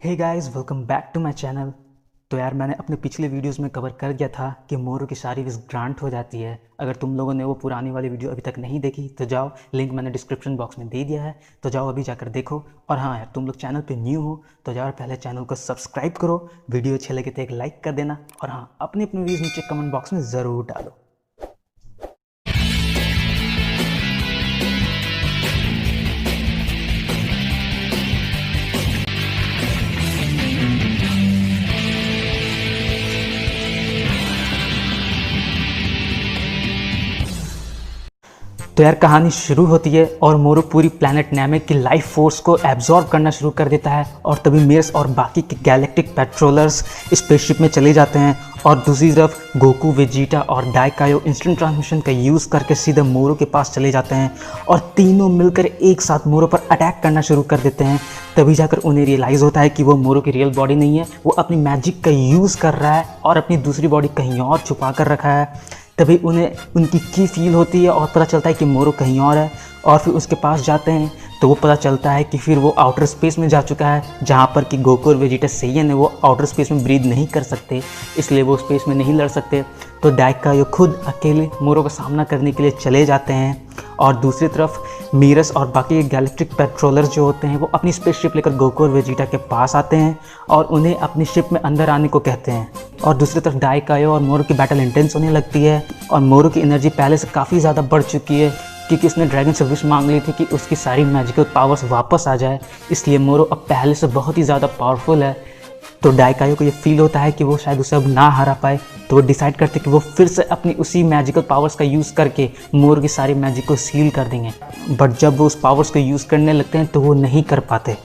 Hey guys, welcome back to my channel. तो यार, मैंने अपने पिछले वीडियोस में कवर कर दिया था कि मोरो की सारी विश ग्रांट हो जाती है। अगर तुम लोगों ने वो पुरानी वाली वीडियो अभी तक नहीं देखी तो जाओ, लिंक मैंने डिस्क्रिप्शन बॉक्स में दे दिया है, तो जाओ अभी जाकर देखो। और हाँ यार, तुम लोग चैनल पे न्यू हो तो जाओ पहले चैनल को सब्सक्राइब करो, वीडियो अच्छे लगे तो एक लाइक कर देना, और हाँ, अपनी अपनी व्यूज़ नीचे कमेंट बॉक्स में ज़रूर डालो। तो यार, कहानी शुरू होती है और मोरो पूरी प्लैनेट नैमेक की लाइफ फोर्स को एब्जॉर्ब करना शुरू कर देता है। और तभी मिर्स और बाकी के गैलेक्टिक पेट्रोलर्स स्पेसशिप में चले जाते हैं। और दूसरी तरफ गोकू, वेजिटा और डाइकायो इंस्टेंट ट्रांसमिशन का यूज़ करके सीधे मोरो के पास चले जाते हैं और तीनों मिलकर एक साथ मोरो पर अटैक करना शुरू कर देते हैं। तभी जाकर उन्हें रियलाइज़ होता है कि वो मोरो की रियल बॉडी नहीं है, वो अपनी मैजिक का यूज़ कर रहा है और अपनी दूसरी बॉडी कहीं और छुपा कर रखा है। तभी उन्हें उनकी की फील होती है और पता चलता है कि मोरो कहीं और है। और फिर उसके पास जाते हैं तो वो पता चलता है कि फिर वो आउटर स्पेस में जा चुका है, जहाँ पर कि गोकू और वेजिटा सेयन है वो आउटर स्पेस में ब्रीद नहीं कर सकते, इसलिए वो स्पेस में नहीं लड़ सकते। तो डाइकायो खुद अकेले मोरो का सामना करने के लिए चले जाते हैं। और दूसरी तरफ मीरस और बाकी गैलेक्टिक पेट्रोलर्स जो होते हैं वो अपनी स्पेसशिप लेकर गोकू और वेजिटा के पास आते हैं और उन्हें अपनी शिप में अंदर आने को कहते हैं। और दूसरी तरफ डाइकायो और मोरो की बैटल इंटेंस होने लगती है और मोरो की एनर्जी पहले से काफ़ी ज़्यादा बढ़ चुकी है, क्योंकि उसने ड्रैगन से विश मांग ली थी कि उसकी सारी मैजिकल पावर्स वापस आ जाए, इसलिए मोरो अब पहले से बहुत ही ज़्यादा पावरफुल है। तो डाइकायो को ये फील होता है कि वो शायद उसे अब ना हरा पाए, तो वो डिसाइड करते कि वो फिर से अपनी उसी मैजिकल पावर्स का यूज़ करके मोरो की सारी मैजिक को सील कर देंगे। बट जब वो उस पावर्स को यूज़ करने लगते हैं तो वो नहीं कर पाते।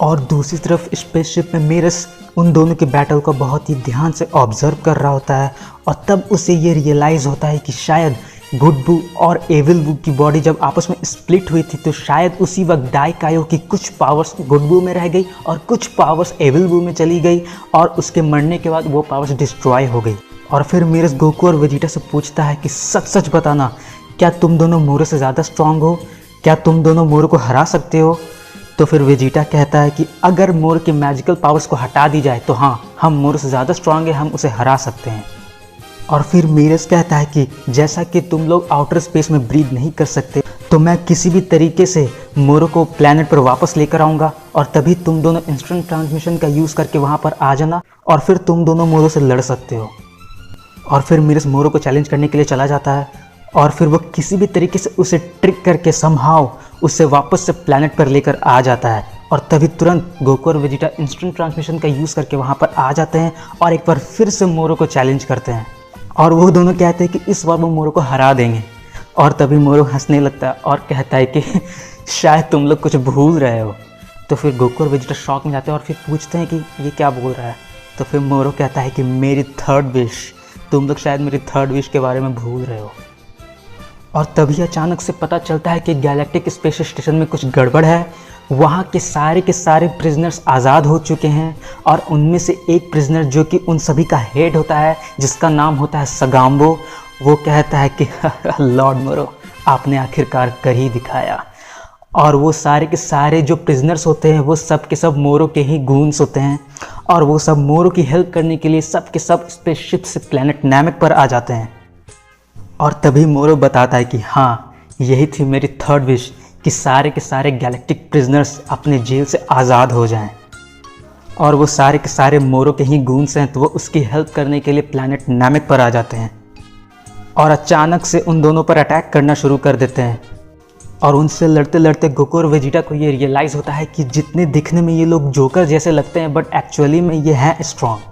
और दूसरी तरफ स्पेसशिप में मीरस उन दोनों की बैटल को बहुत ही ध्यान से ऑब्जर्व कर रहा होता है और तब उसे ये रियलाइज़ होता है कि शायद गुड बू और एविल बू की बॉडी जब आपस में स्प्लिट हुई थी तो शायद उसी वक्त डाइकायो की कुछ पावर्स गुड बू में रह गई और कुछ पावर्स एविल बू में चली गई और उसके मरने के बाद वो पावर्स डिस्ट्रॉय हो गई। और फिर मीरस गोकू और वेजिटा से पूछता है कि सच सच बताना, क्या तुम दोनों मोरो से ज़्यादा स्ट्रांग हो? क्या तुम दोनों मोरो को हरा सकते हो? तो फिर वेजिटा कहता है कि अगर मोरो के मैजिकल पावर्स को हटा दी जाए तो हाँ, हम मोरो से ज़्यादा स्ट्रांग है, हम उसे हरा सकते हैं। और फिर मीरस कहता है कि जैसा कि तुम लोग आउटर स्पेस में ब्रीद नहीं कर सकते तो मैं किसी भी तरीके से मोरो को प्लैनेट पर वापस लेकर आऊँगा और तभी तुम दोनों इंस्टेंट ट्रांसमिशन का यूज़ करके वहाँ पर आ जाना और फिर तुम दोनों मोरो से लड़ सकते हो। और फिर मीरस मोरो को चैलेंज करने के लिए चला जाता है और फिर वो किसी भी तरीके से उसे ट्रिक करके समहाउ उसे वापस से प्लैनेट पर लेकर आ जाता है। और तभी तुरंत गोकू और वेजिटा इंस्टेंट ट्रांसमिशन का यूज़ करके वहाँ पर आ जाते हैं और एक बार फिर से मोरो को चैलेंज करते हैं और वो दोनों कहते हैं कि इस बार वो मोरो को हरा देंगे। और तभी मोरो हंसने लगता है और कहता है कि शायद तुम लोग कुछ भूल रहे हो। तो फिर गोकू और वेजिटा शॉक में जाते हैं और फिर पूछते हैं कि ये क्या बोल रहा है। तो फिर मोरो कहता है कि मेरी थर्ड विश, तुम लोग शायद मेरी थर्ड विश के बारे में भूल रहे हो। और तभी अचानक से पता चलता है कि गैलेक्टिक स्पेस स्टेशन में कुछ गड़बड़ है, वहाँ के सारे प्रिजनर्स आज़ाद हो चुके हैं और उनमें से एक प्रिजनर जो कि उन सभी का हेड होता है, जिसका नाम होता है सगाम्बो, वो कहता है कि लॉर्ड मोरो, आपने आखिरकार कर ही दिखाया। और वो सारे के सारे जो प्रिजनर्स होते हैं वो सब के सब मोरो के ही गूंस होते हैं और वो सब मोरो की हेल्प करने के लिए सब के सब स्पेसशिप से प्लैनेट नैमेक पर आ जाते हैं। और तभी मोरो बताता है कि हाँ, यही थी मेरी थर्ड विश कि सारे के सारे गैलेक्टिक प्रिजनर्स अपने जेल से आज़ाद हो जाएं। और वो सारे के सारे मोरो के ही गूंस हैं, तो वो उसकी हेल्प करने के लिए प्लैनेट नैमेक पर आ जाते हैं और अचानक से उन दोनों पर अटैक करना शुरू कर देते हैं। और उनसे लड़ते लड़ते गोकू और वेजिटा को ये रियलाइज़ होता है कि जितने दिखने में ये लोग जोकर जैसे लगते हैं बट एक्चुअली में ये हैं स्ट्रॉन्ग।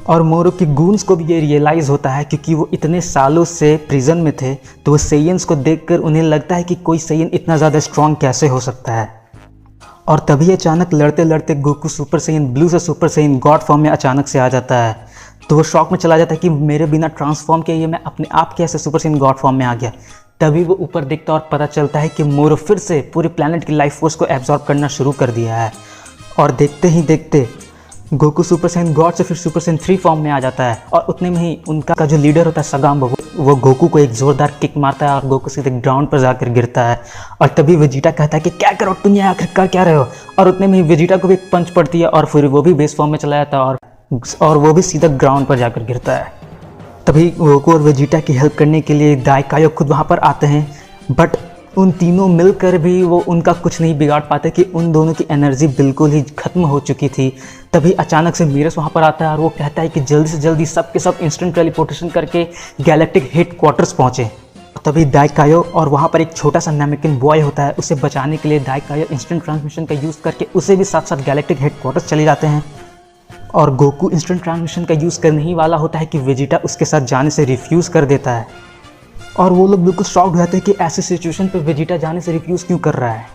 और मोरो की गूंस को भी ये रियलाइज़ होता है, क्योंकि वो इतने सालों से प्रिजन में थे तो वो सेयन्स को देखकर उन्हें लगता है कि कोई सेयन इतना ज़्यादा स्ट्रॉन्ग कैसे हो सकता है। और तभी अचानक लड़ते लड़ते गोकू सुपर सेयन ब्लू से सुपर सेयन गॉड फॉर्म में अचानक से आ जाता है। तो वो शॉक में चला जाता है कि मेरे बिना ट्रांसफॉर्म किए ये मैं अपने आप कैसे सुपर सेयन गॉड फॉर्म में आ गया। तभी वो ऊपर देखता है और पता चलता है कि मोरो फिर से पूरे प्लैनेट की लाइफ फोर्स को एब्जॉर्ब करना शुरू कर दिया है। और देखते ही देखते गोकू सुपर सैयन गॉड से फिर सुपर सैयन 3 फॉर्म में आ जाता है और उतने में ही उनका का जो लीडर होता है सगाम वो गोकू को एक जोरदार किक मारता है और गोकू सीधे ग्राउंड पर जाकर गिरता है। और तभी वेजिटा कहता है कि क्या करो तुम यहाँ आखिर कर क्या रहे हो, और उतने में ही वेजिटा को भी एक पंच पड़ती है और फिर वो भी बेस फॉर्म में चला जाता है और वो भी सीधा ग्राउंड पर जाकर गिरता है। तभी गोकू और वेजिटा की हेल्प करने के लिए दाइकायो खुद वहाँ पर आते हैं, बट उन तीनों मिलकर भी वो उनका कुछ नहीं बिगाड़ पाते कि उन दोनों की एनर्जी बिल्कुल ही खत्म हो चुकी थी। तभी अचानक से मीरस वहाँ पर आता है और वो कहता है कि जल्दी से जल्दी सब के सब इंस्टेंट टेलीपोर्टेशन करके गैलेक्टिक हेडक्वार्टर्स पहुँचे। तभी दाइकायो और वहाँ पर एक छोटा सा नामेकिन बॉय होता है, उसे बचाने के लिए दाइकायो इंस्टेंट ट्रांसमिशन का यूज़ करके उसे भी साथ साथ गैलेक्टिक हेडक्वार्टर्स चले जाते हैं। और गोकू इंस्टेंट ट्रांसमिशन का यूज़ करने ही वाला होता है कि वेजिटा उसके साथ जाने से रिफ्यूज़ कर देता है और वो लोग बिल्कुल शॉक्ड हो जाते हैं कि ऐसी सिचुएशन पे वेजिटा जाने से रिफ्यूज़ क्यों कर रहा है।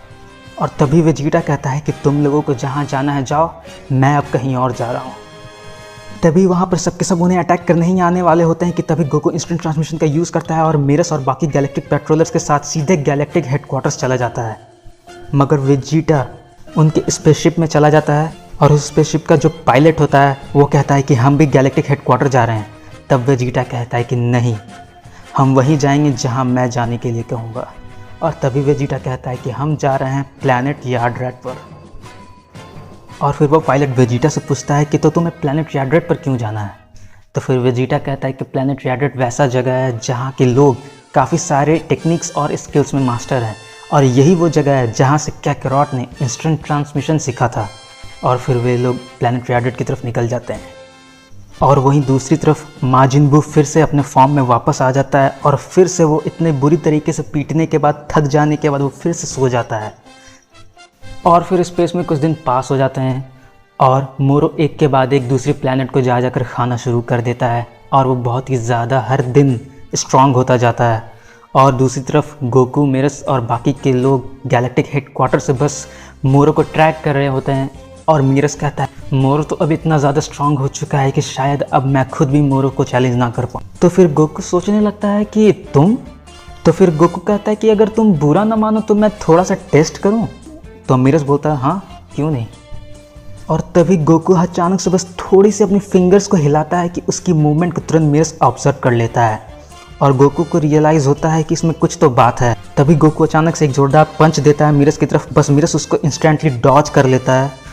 और तभी वेजिटा कहता है कि तुम लोगों को जहाँ जाना है जाओ, मैं अब कहीं और जा रहा हूँ। तभी वहाँ पर सबके सब उन्हें अटैक करने ही आने वाले होते हैं कि तभी गोकू इंस्टेंट ट्रांसमिशन का यूज़ करता है और मीरस और बाकी गैलेक्टिक पेट्रोलर्स के साथ सीधे गैलेक्टिक हेडक्वार्टर्स चला जाता है। मगर वेजिटा उनके स्पेसशिप में चला जाता है और उस स्पेसशिप का जो पायलट होता है वो कहता है कि हम भी गैलेक्टिक हेडक्वार्टर जा रहे हैं। तब वेजिटा कहता है कि नहीं, हम वहीं जाएंगे जहां मैं जाने के लिए कहूँगा। और तभी वेजिटा कहता है कि हम जा रहे हैं प्लैनेट यार्ड्रेड पर। और फिर वो पायलट वेजिटा से पूछता है कि तो तुम्हें प्लैनेट यार्ड्रेड पर क्यों जाना है। तो फिर वेजिटा कहता है कि प्लैनेट यार्ड्रेड वैसा जगह है जहाँ के लोग काफ़ी सारे टेक्निक्स और स्किल्स में मास्टर हैं और यही वो जगह है जहाँ से कैकरॉट ने इंस्टेंट ट्रांसमिशन सीखा था। और फिर वे लोग प्लैनेट यार्ड्रेड की तरफ निकल जाते हैं। और वहीं दूसरी तरफ माजिन बू फिर से अपने फॉर्म में वापस आ जाता है और फिर से वो इतने बुरी तरीके से पीटने के बाद थक जाने के बाद वो फिर से सो जाता है। और फिर स्पेस में कुछ दिन पास हो जाते हैं और मोरो एक के बाद एक दूसरी प्लैनेट को जा जाकर खाना शुरू कर देता है और वो बहुत ही ज़्यादा हर दिन स्ट्रांग होता जाता है। और दूसरी तरफ गोकू, मीरस और बाकी के लोग गैलेक्टिक हेडक्वार्टर से बस मोरो को ट्रैक कर रहे होते हैं। और मीरस कहता है मोरो तो अब इतना ज़्यादा स्ट्रांग हो चुका है कि शायद अब मैं खुद भी मोरो को चैलेंज ना कर पाऊँ। तो फिर गोकू सोचने लगता है कि तुम, तो फिर गोकू कहता है कि अगर तुम बुरा ना मानो तो मैं थोड़ा सा टेस्ट करूँ। तो मीरस बोलता है हाँ क्यों नहीं। और तभी गोकू अचानक से बस थोड़ी सी अपनी फिंगर्स को हिलाता है कि उसकी मूवमेंट को तुरंत मीरस ऑब्जर्व कर लेता है और गोकू को रियलाइज़ होता है कि इसमें कुछ तो बात है। तभी गोकू अचानक से एक जोरदार पंच देता है मीरस की तरफ, बस मीरस उसको इंस्टेंटली डॉज कर लेता है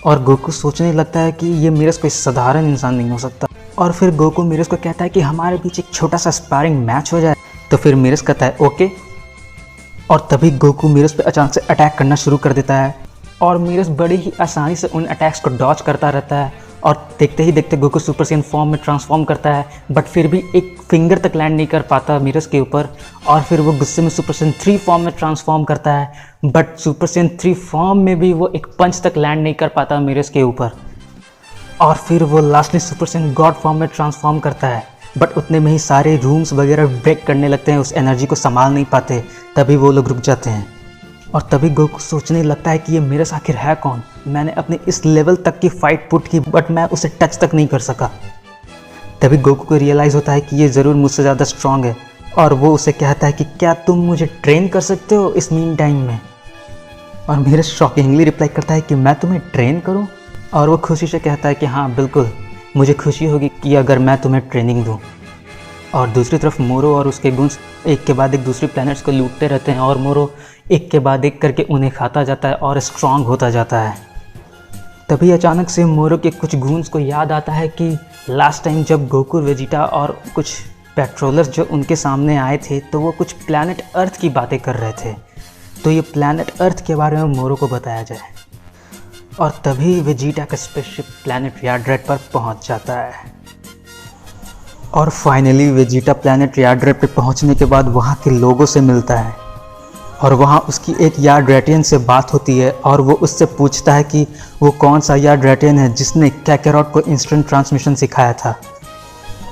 और गोकू सोचने लगता है कि ये मीरस कोई साधारण इंसान नहीं हो सकता। और फिर गोकू मीरस को कहता है कि हमारे बीच एक छोटा सा स्पारिंग मैच हो जाए। तो फिर मीरस कहता है ओके। और तभी गोकू मीरस पे अचानक से अटैक करना शुरू कर देता है और मीरस बड़ी ही आसानी से उन अटैक्स को डॉज करता रहता है। और देखते ही देखते गोकू सुपर सैयन फॉर्म में ट्रांसफॉर्म करता है, बट फिर भी एक फिंगर तक लैंड नहीं कर पाता मीरस के ऊपर। और फिर वो गुस्से में सुपर सैयन 3 फॉर्म में ट्रांसफॉर्म करता है, बट सुपर सैयन 3 फॉर्म में भी वो एक पंच तक लैंड नहीं कर पाता मीरस के ऊपर। और फिर वो lastly super Saiyan God form में ट्रांसफॉर्म करता है, बट उतने में ही सारे रूम्स वगैरह ब्रेक करने लगते हैं, उस एनर्जी को संभाल नहीं पाते। तभी वो लोग रुक जाते हैं और तभी गोकू सोचने लगता है कि ये मीरस आखिर है कौन। मैंने अपने इस लेवल तक की फाइट पुट की बट मैं उसे टच तक नहीं कर सका। तभी गोकू को रियलाइज़ होता है कि ये ज़रूर मुझसे ज़्यादा स्ट्रांग है और वो उसे कहता है कि क्या तुम मुझे ट्रेन कर सकते हो इस मीन टाइम में। और मीरस शॉकिंगली रिप्लाई करता है कि मैं तुम्हें ट्रेन करूं। और वो खुशी से कहता है कि हाँ बिल्कुल, मुझे खुशी होगी कि अगर मैं तुम्हें ट्रेनिंग दूँ। और दूसरी तरफ मोरो और उसके गुंस एक के बाद एक दूसरी प्लैनेट्स को लूटते रहते हैं और मोरो एक के बाद एक करके उन्हें खाता जाता है और स्ट्रांग होता जाता है। तभी अचानक से मोरो के कुछ गूंस को याद आता है कि लास्ट टाइम जब गोकू, वेजिटा और कुछ पेट्रोलर्स जो उनके सामने आए थे तो वो कुछ प्लैनेट अर्थ की बातें कर रहे थे। तो ये प्लैनेट अर्थ के बारे में मोरो को बताया जाए। और तभी वेजिटा का स्पेसशिप प्लैनेट यार्ड्रेड पर पहुंच जाता है। और फाइनली वेजिटा प्लैनेट यार्ड्रेड पर पहुंचने के बाद वहाँ के लोगों से मिलता है और वहाँ उसकी एक यार्ड्रेटियन से बात होती है और वो उससे पूछता है कि वो कौन सा यार्ड्रेटियन है जिसने कैकरॉट को इंस्टेंट ट्रांसमिशन सिखाया था।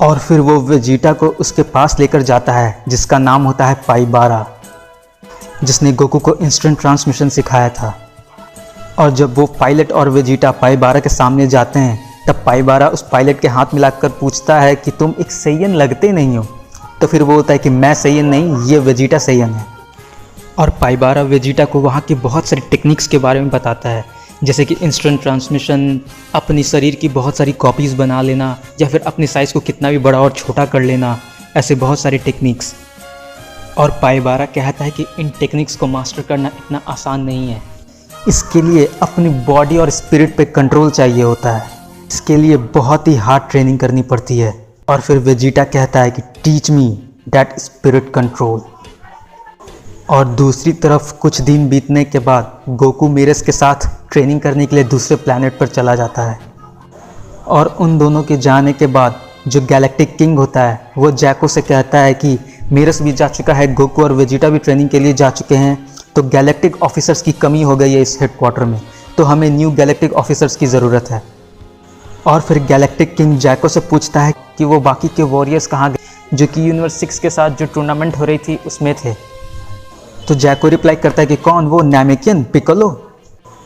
और फिर वो वेजिटा को उसके पास लेकर जाता है जिसका नाम होता है पाइबारा, जिसने गोकू को इंस्टेंट ट्रांसमिशन सिखाया था। और जब वो पायलट और वेजिटा पाइबारा के सामने जाते हैं तब पाइबारा उस पायलट के हाथ मिलाकर पूछता है कि तुम एक सैयन लगते नहीं हो। तो फिर वो होता है कि मैं सैयन नहीं, ये वेजिटा सैयन है। और पाइबारा वेजिटा को वहाँ की बहुत सारी टेक्निक्स के बारे में बताता है जैसे कि इंस्टेंट ट्रांसमिशन, अपनी शरीर की बहुत सारी कॉपीज़ बना लेना, या फिर अपनी साइज़ को कितना भी बड़ा और छोटा कर लेना, ऐसे बहुत सारे टेक्निक्स। और पाइबारा कहता है कि इन टेक्निक्स को मास्टर करना इतना आसान नहीं है। इसके लिए अपनी बॉडी और स्पिरिट पे कंट्रोल चाहिए होता है। इसके लिए बहुत ही हार्ड ट्रेनिंग करनी पड़ती है। और फिर वेजिटा कहता है कि teach me that spirit control. और दूसरी तरफ कुछ दिन बीतने के बाद गोकू मीरस के साथ ट्रेनिंग करने के लिए दूसरे प्लैनेट पर चला जाता है। और उन दोनों के जाने के बाद जो गैलेक्टिक किंग होता है वो जैको से कहता है कि मीरस भी जा चुका है, गोकू और वेजिटा भी ट्रेनिंग के लिए जा चुके हैं, तो गैलेक्टिक ऑफिसर्स की कमी हो गई है इस हेडक्वार्टर में, तो हमें न्यू गैलेक्टिक ऑफिसर्स की ज़रूरत है। और फिर गैलेक्टिक किंग जैको से पूछता है कि वो बाकी के वॉरियर्स कहाँ गए जो कि यूनिवर्स 6 के साथ जो टूर्नामेंट हो रही थी उसमें थे। तो जैको रिप्लाई करता है कि कौन, वो नामेकियन, पिकोलो?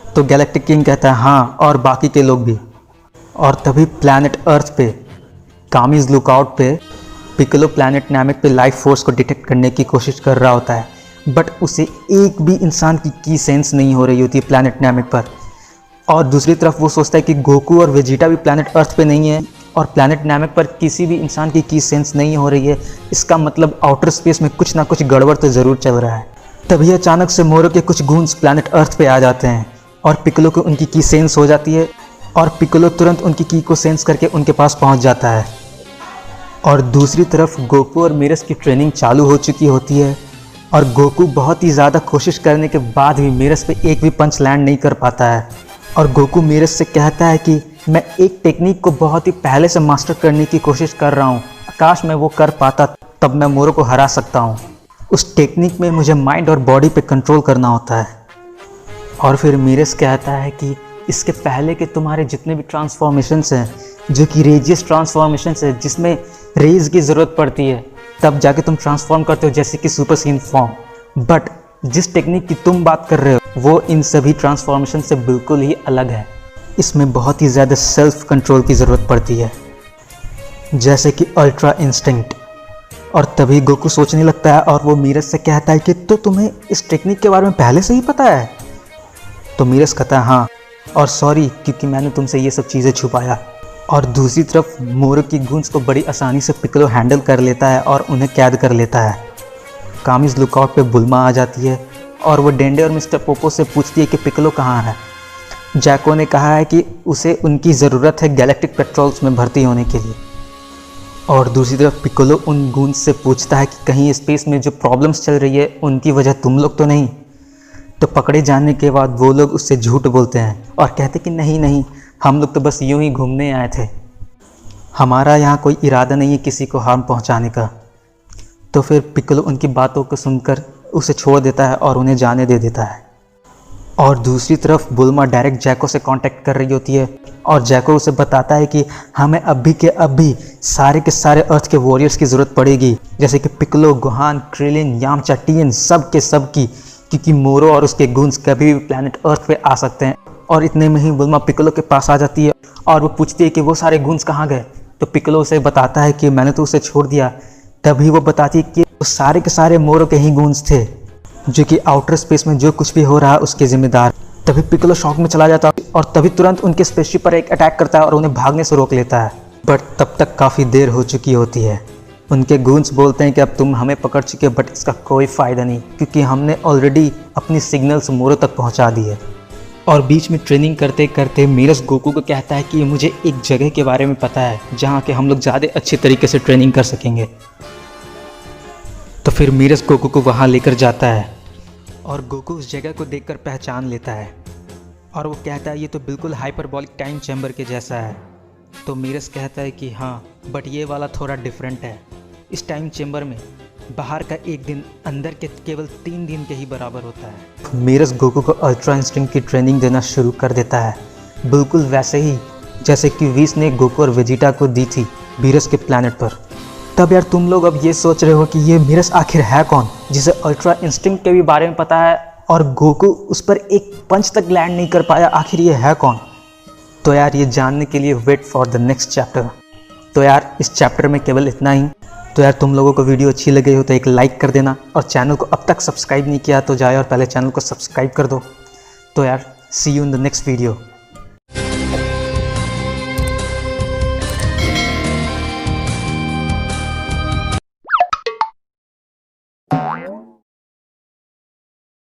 तो गैलेक्टिक किंग कहता है हाँ, और बाकी के लोग भी। और तभी प्लैनेट अर्थ पे कामीज लुकआउट पे पिकोलो प्लैनेट नामेक पे लाइफ फोर्स को डिटेक्ट करने की कोशिश कर रहा होता है, बट उसे एक भी इंसान की सेंस नहीं हो रही होती है प्लैनेट नामेक पर। और दूसरी तरफ वो सोचता है कि गोकू और वेजिटा भी प्लैनेट अर्थ पे नहीं है और प्लैनेट नामेक पर किसी भी इंसान की सेंस नहीं हो रही है। इसका मतलब आउटर स्पेस में कुछ ना कुछ गड़बड़ तो ज़रूर चल रहा है। तभी अचानक से मोरो के कुछ गूंज प्लैनेट अर्थ पे आ जाते हैं और पिकोलो को उनकी की सेंस हो जाती है और पिकोलो तुरंत उनकी की को सेंस करके उनके पास पहुंच जाता है। और दूसरी तरफ गोकू और मीरस की ट्रेनिंग चालू हो चुकी होती है और गोकू बहुत ही ज़्यादा कोशिश करने के बाद भी मीरस पे एक भी पंच लैंड नहीं कर पाता है। और गोकू मीरस से कहता है कि मैं एक टेक्निक को बहुत ही पहले से मास्टर करने की कोशिश कर रहा हूँ, काश मैं वो कर पाता, तब मैं मोरो को हरा सकता हूँ। उस टेक्निक में मुझे माइंड और बॉडी पे कंट्रोल करना होता है। और फिर मीरस कहता है कि इसके पहले के तुम्हारे जितने भी ट्रांसफॉर्मेशंस हैं, जो कि रेजियस ट्रांसफॉर्मेशंस है जिसमें रेज की ज़रूरत पड़ती है, तब जाके तुम ट्रांसफॉर्म करते हो, जैसे कि सुपर सीन फॉर्म। बट जिस टेक्निक की तुम बात कर रहे हो वो इन सभी ट्रांसफॉर्मेशन से बिल्कुल ही अलग है। इसमें बहुत ही ज़्यादा सेल्फ कंट्रोल की ज़रूरत पड़ती है, जैसे कि अल्ट्रा इंस्टिंक्ट। और तभी गोकू सोचने लगता है और वो मीरस से कहता है कि तो तुम्हें इस टेक्निक के बारे में पहले से ही पता है? तो मीरस कहता है हाँ, और सॉरी क्योंकि मैंने तुमसे ये सब चीज़ें छुपाया। और दूसरी तरफ मोरो की गूंज को बड़ी आसानी से पिकोलो हैंडल कर लेता है और उन्हें कैद कर लेता है। कामिज लुकआउट पे बुल्मा आ जाती है और वो डेंडे और मिस्टर पोपो से पूछती है कि पिकोलो कहाँ है। जैको ने कहा है कि उसे उनकी ज़रूरत है गैलेक्टिक पेट्रोल्स में भर्ती होने के लिए। और दूसरी तरफ पिकोलो उन गूंज से पूछता है कि कहीं स्पेस में जो प्रॉब्लम्स चल रही है उनकी वजह तुम लोग तो नहीं? तो पकड़े जाने के बाद वो लोग उससे झूठ बोलते हैं और कहते कि नहीं नहीं, हम लोग तो बस यूं ही घूमने आए थे, हमारा यहाँ कोई इरादा नहीं है किसी को हार्म पहुँचाने का। तो फिर पिकोलो उनकी बातों को सुनकर उसे छोड़ देता है और उन्हें जाने दे देता है। और दूसरी तरफ बुल्मा डायरेक्ट जैको से कांटेक्ट कर रही होती है और जैको उसे बताता है कि हमें अभी के अभी सारे के सारे अर्थ के वॉरियर्स की ज़रूरत पड़ेगी, जैसे कि पिकोलो, गोहान, क्रिलिन, यामचा, टियन, सब के सब की, क्योंकि मोरो और उसके गूंज कभी भी प्लैनेट अर्थ पे आ सकते हैं। और इतने में ही बुल्मा पिकोलो के पास आ जाती है और वो पूछती है कि वो सारे गूंज कहाँ गए। तो पिकोलो उसे बताता है कि मैंने तो उसे छोड़ दिया। तभी वो बताती है कि वो सारे के सारे मोरो के ही गूंज थे, जो कि आउटर स्पेस में जो कुछ भी हो रहा है उसके जिम्मेदार। तभी पिकोलो शॉक में चला जाता है और तभी तुरंत उनके स्पेसशिप पर एक अटैक करता है और उन्हें भागने से रोक लेता है। बट तब तक काफ़ी देर हो चुकी होती है। उनके गूंज बोलते हैं कि अब तुम हमें पकड़ चुके हो, बट इसका कोई फ़ायदा नहीं क्योंकि हमने ऑलरेडी अपनी सिग्नल्स मोरो तक पहुंचा दी है। और बीच में ट्रेनिंग करते करते मीरस गोकू को कहता है कि मुझे एक जगह के बारे में पता है जहाँ के हम लोग ज़्यादा अच्छे तरीके से ट्रेनिंग कर सकेंगे। तो फिर मीरस गोकू को वहाँ लेकर जाता है और गोकू उस जगह को देखकर पहचान लेता है और वो कहता है ये तो बिल्कुल हाइपरबॉलिक टाइम चैम्बर के जैसा है। तो मीरस कहता है कि हाँ, बट ये वाला थोड़ा डिफरेंट है। इस टाइम चैम्बर में बाहर का एक दिन अंदर के केवल 3 दिन के ही बराबर होता है। मीरस गोकू को अल्ट्रा इंस्टिंक्ट की ट्रेनिंग देना शुरू कर देता है, बिल्कुल वैसे ही जैसे कि व्हीस ने गोकू और वेजिटा को दी थी मीरस के प्लैनेट पर। तब यार तुम लोग अब ये सोच रहे हो कि ये मीरस आखिर है कौन, जिसे अल्ट्रा इंस्टिंक्ट के भी बारे में पता है और गोकू उस पर एक पंच तक लैंड नहीं कर पाया, आखिर ये है कौन? तो यार ये जानने के लिए wait for the next chapter. तो यार इस चैप्टर में केवल इतना ही। तो यार तुम लोगों को वीडियो अच्छी लगी हो तो एक लाइक कर देना और चैनल को अब तक सब्सक्राइब नहीं किया तो जाए और पहले चैनल को सब्सक्राइब कर दो। तो यार see you in the next video.